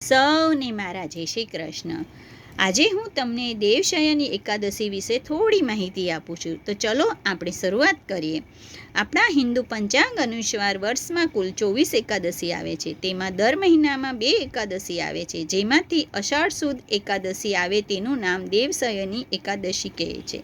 સૌને મારા જય શ્રી કૃષ્ણ. આજે હું તમને દેવશયની એકાદશી વિશે થોડી માહિતી આપું છું. તો ચલો આપણે શરૂઆત કરીએ. આપણા હિન્દુ પંચાંગ અનુસાર વર્ષમાં કુલ 24 એકાદશી આવે છે. તેમાં દર મહિનામાં 2 એકાદશી આવે છે. જેમાંથી અષાઢ સુદ એકાદશી આવે તેનું નામ દેવશયની એકાદશી કહે છે.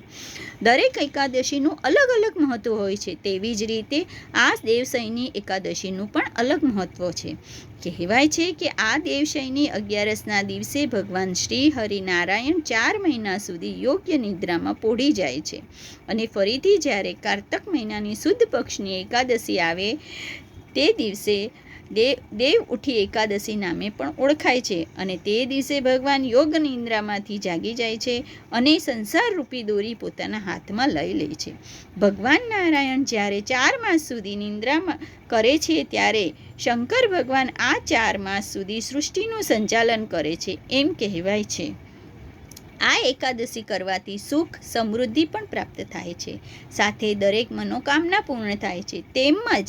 દરેક એકાદશીનું અલગ અલગ મહત્વ હોય છે. તેવી જ રીતે આ દેવશયની એકાદશીનું પણ અલગ મહત્વ છે. કહેવાય છે કે આ દેવશયની 11ના દિવસે ભગવાન શ્રી હરિનારાયણ 4 મહિના સુધી યોગ્ય નિદ્રામાં પોઢી જાય છે અને ફરીથી જ્યારે કારતક મહિનાની સુદ પક્ષની એકાદશી આવે તે દિવસે દેવ ઉઠી એકાદશી નામે પણ ઓળખાય છે અને તે દિવસે ભગવાન યોગ નિદ્રામાંથી જાગી જાય છે અને સંસાર રૂપી દોરી પોતાના હાથમાં લઈ લે છે. ભગવાન નારાયણ જ્યારે 4 માસ સુધી નિદ્રામાં કરે છે ત્યારે શંકર ભગવાન આ 4 માસ સુધી સૃષ્ટિનું સંચાલન કરે છે એમ કહેવાય છે. આ એકાદશી કરવાથી સુખ સમૃદ્ધિ પણ પ્રાપ્ત થાય છે. સાથે દરેક મનોકામના પૂર્ણ થાય છે. તેમજ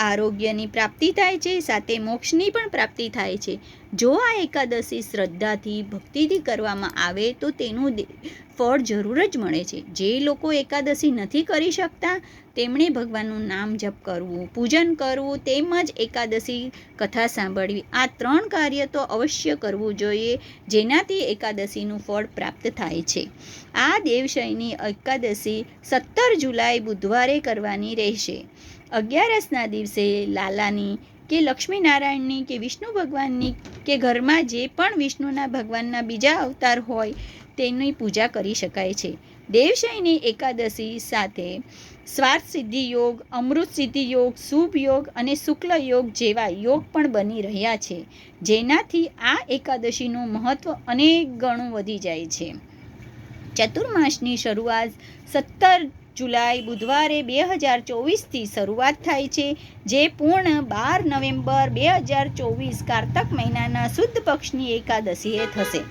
આરોગ્યની પ્રાપ્તિ થાય છે. સાથે મોક્ષની પણ પ્રાપ્તિ થાય છે. જો આ એકાદશી શ્રદ્ધાથી ભક્તિથી કરવામાં આવે તો તેનું ફળ જરૂર જ મળે છે. જે લોકો એકાદશી નથી કરી શકતા તેમણે ભગવાનનું નામ જપ કરવું, પૂજન કરવું તેમજ એકાદશી કથા સાંભળવી, આ 3 કાર્ય તો અવશ્ય કરવું જોઈએ, જેનાથી એકાદશીનું ફળ પ્રાપ્ત થાય છે. આ દેવશયની એકાદશી 17 જુલાઈ બુધવારે કરવાની રહેશે. 11ના દિવસે લાલાની કે લક્ષ્મીનારાયણની કે વિષ્ણુ ભગવાનની કે ઘરમાં જે પણ વિષ્ણુના ભગવાનના બીજા અવતાર હોય તેની પૂજા કરી શકાય છે. દેવશયની એકાદશી સાથે સ્વાર્થ સિદ્ધિ યોગ, અમૃત સિદ્ધિ યોગ, શુભ યોગ અને શુક્લ યોગ જેવા યોગ પણ બની રહ્યા છે, જેનાથી આ એકાદશીનું મહત્વ અનેક ગણું વધી જાય છે. ચતુર્માસની શરૂઆત 17 જુલાઈ બુધવારે 2024થી શરૂઆત થાય છે, જે પૂર્ણ 12 નવેમ્બર 2024 કારતક મહિનાના શુદ્ધ પક્ષની એકાદશીએ થશે.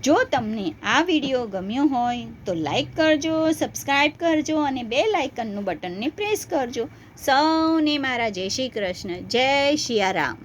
જો તમને આ વિડીયો ગમ્યો હોય તો લાઈક કરજો, સબસ્ક્રાઈબ કરજો અને બેલ આઇકનનું બટનને પ્રેસ કરજો. સૌને મારા જય શ્રી કૃષ્ણ. જય સિયારામ.